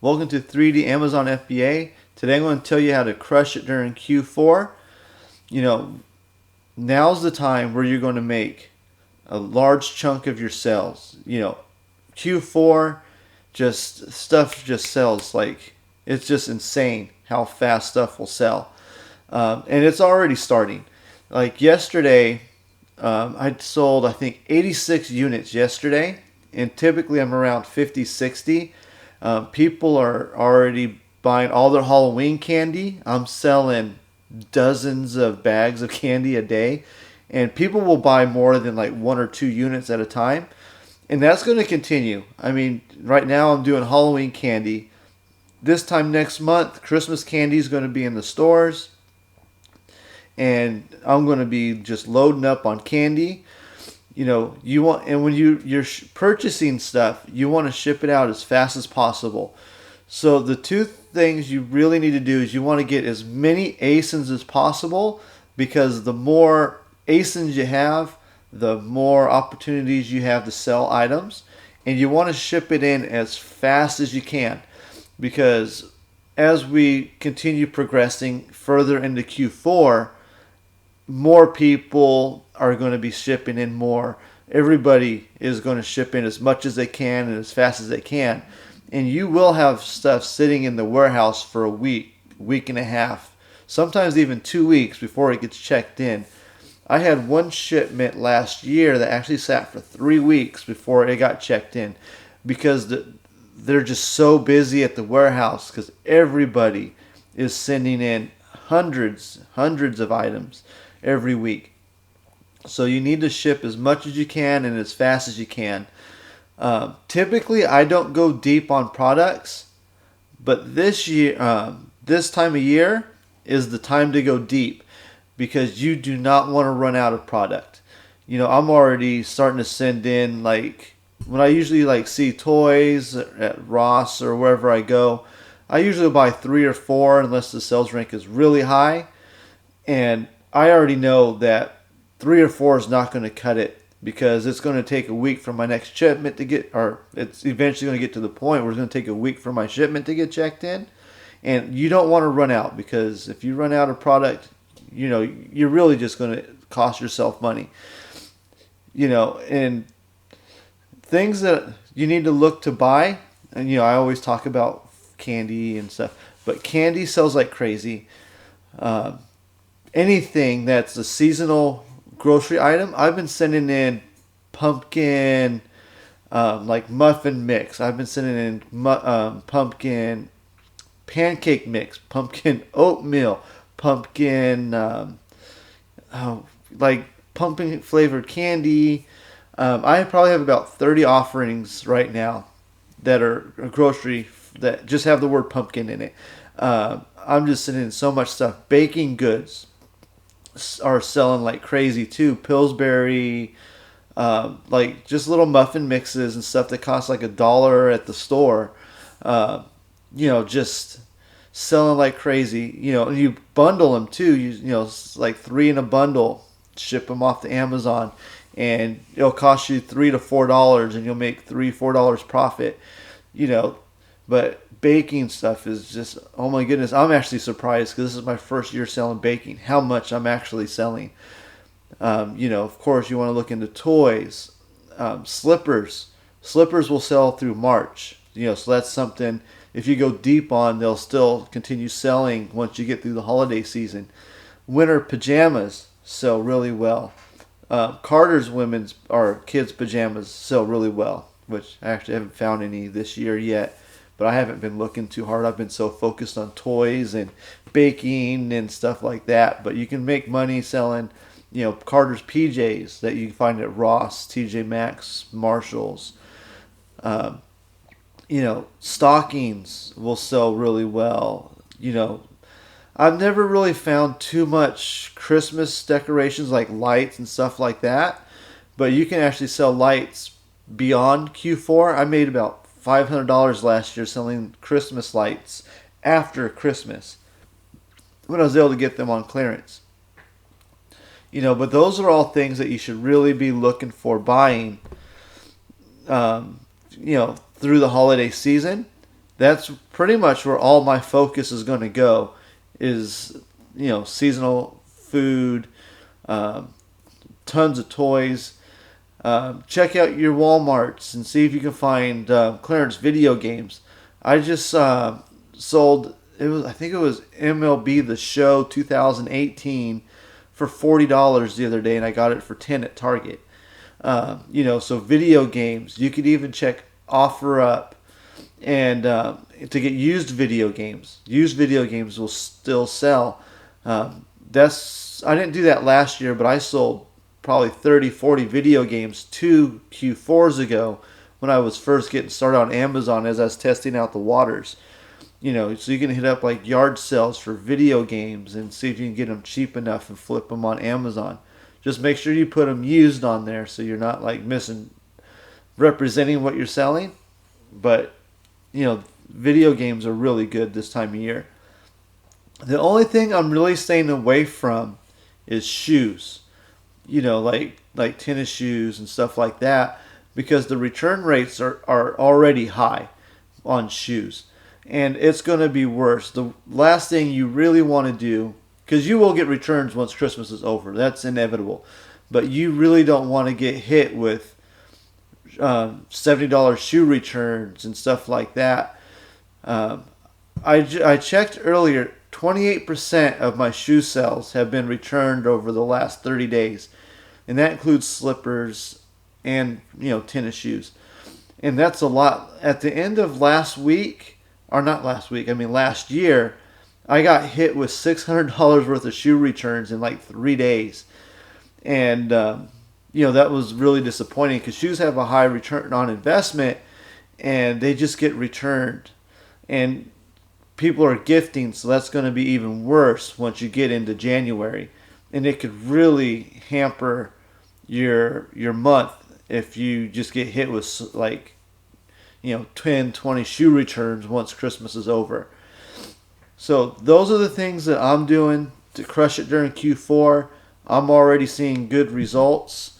Welcome to 3D Amazon FBA. Today I'm going to tell you how to crush it during Q4. You know, now's the time where you're going to make a large chunk of your sales. Q4, just stuff just sells like it's just insane how fast stuff will sell. And it's already starting. Like yesterday, I sold I think 86 units yesterday, and typically I'm around 50, 60. People are already buying all their Halloween candy. I'm selling dozens of bags of candy a day, and people will buy more than like 1 or 2 units at a time, and that's going to continue. I mean, right now I'm doing Halloween candy. This time next month, Christmas candy is going to be in the stores, and I'm going to be just loading up on candy. You want, and when you're purchasing stuff, you want to ship it out as fast as possible. So the two things you really need to do is you want to get as many ASINs as possible, because the more ASINs you have, the more opportunities you have to sell items, and you want to ship it in as fast as you can, because as we continue progressing further into Q4, more people are going to be shipping in more. Everybody is going to ship in as much as they can and as fast as they can. And you will have stuff sitting in the warehouse for a week, week and a half, sometimes even 2 weeks before it gets checked in. I had one shipment last year that actually sat for 3 weeks before it got checked in, because they're just so busy at the warehouse, because everybody is sending in hundreds of items every week. So you need to ship as much as you can and as fast as you can. Typically, I don't go deep on products, but this year, this time of year is the time to go deep, because you do not want to run out of product. I'm already starting to send in, like, when I usually see toys at Ross or wherever I go, I usually buy 3 or 4 unless the sales rank is really high, and I already know that 3 or 4 is not going to cut it, because it's going to take a week for my next shipment to get, or it's eventually going to get to the point where it's going to take a week for my shipment to get checked in. And you don't want to run out, because if you run out of product, you're really just going to cost yourself money. And things that you need to look to buy, and I always talk about candy and stuff, but candy sells like crazy. Anything that's a seasonal grocery item, I've been sending in pumpkin, like muffin mix. I've been sending in pumpkin pancake mix, pumpkin oatmeal, pumpkin, like pumpkin flavored candy. I probably have about 30 offerings right now that are grocery that just have the word pumpkin in it. I'm just sending in so much stuff. Baking goods are selling like crazy too. Pillsbury, like just little muffin mixes and stuff that cost like $1 at the store. Just selling like crazy. And you bundle them too. It's like 3 in a bundle. Ship them off to Amazon, and it'll cost you $3 to $4, and you'll make $3-4 profit. But baking stuff is just, oh my goodness, I'm actually surprised, because this is my first year selling baking, how much I'm actually selling. Of course, you want to look into toys, slippers. Slippers will sell through March. So that's something, if you go deep on, they'll still continue selling once you get through the holiday season. Winter pajamas sell really well. Carter's women's or kids' pajamas sell really well, which I actually haven't found any this year yet. But I haven't been looking too hard. I've been so focused on toys and baking and stuff like that. But you can make money selling, Carter's PJs that you can find at Ross, TJ Maxx, Marshalls. Stockings will sell really well. I've never really found too much Christmas decorations like lights and stuff like that. But you can actually sell lights beyond Q4. I made about $500 last year selling Christmas lights after Christmas, when I was able to get them on clearance. But those are all things that you should really be looking for buying, through the holiday season. that's pretty much where all my focus is going to go, is, seasonal food, tons of toys. Check out your Walmarts and see if you can find clearance video games. I just sold, I think it was MLB The Show 2018 for $40 the other day, and I got it for $10 at Target. So video games, you could even check OfferUp, and to get used video games. Used video games will still sell. I didn't do that last year, but I sold probably 30, 40 video games 2 Q4s ago when I was first getting started on Amazon as I was testing out the waters. So you can hit up like yard sales for video games and see if you can get them cheap enough and flip them on Amazon. Just make sure you put them used on there so you're not like representing what you're selling. But, video games are really good this time of year. The only thing I'm really staying away from is shoes. Like tennis shoes and stuff like that, because the return rates are already high on shoes. And it's going to be worse. The last thing you really want to do, because you will get returns once Christmas is over. That's inevitable. But you really don't want to get hit with $70 shoe returns and stuff like that. I checked earlier, 28% of my shoe sales have been returned over the last 30 days. And that includes slippers and, tennis shoes. And that's a lot. At the end of last year, I got hit with $600 worth of shoe returns in like 3 days. And, that was really disappointing because shoes have a high return on investment and they just get returned. And people are gifting, so that's going to be even worse once you get into January. And it could really hamper your month if you just get hit with 10, 20 shoe returns once Christmas is over. So those are the things that I'm doing to crush it during Q4. I'm already seeing good results,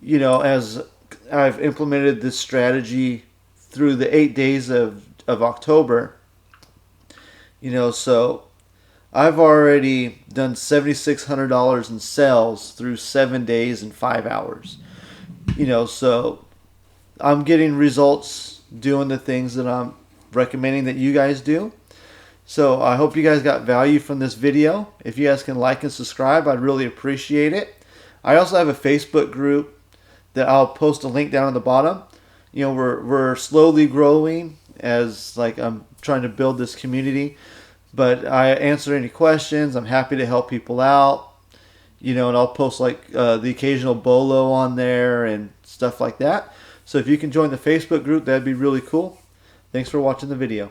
as I've implemented this strategy through the 8 days of October. So I've already done $7,600 in sales through 7 days and 5 hours. So I'm getting results doing the things that I'm recommending that you guys do. So I hope you guys got value from this video. If you guys can like and subscribe, I'd really appreciate it. I also have a Facebook group that I'll post a link down at the bottom. We're slowly growing as I'm trying to build this community. But I answer any questions. I'm happy to help people out. And I'll post the occasional bolo on there and stuff like that. So if you can join the Facebook group, that'd be really cool. Thanks for watching the video.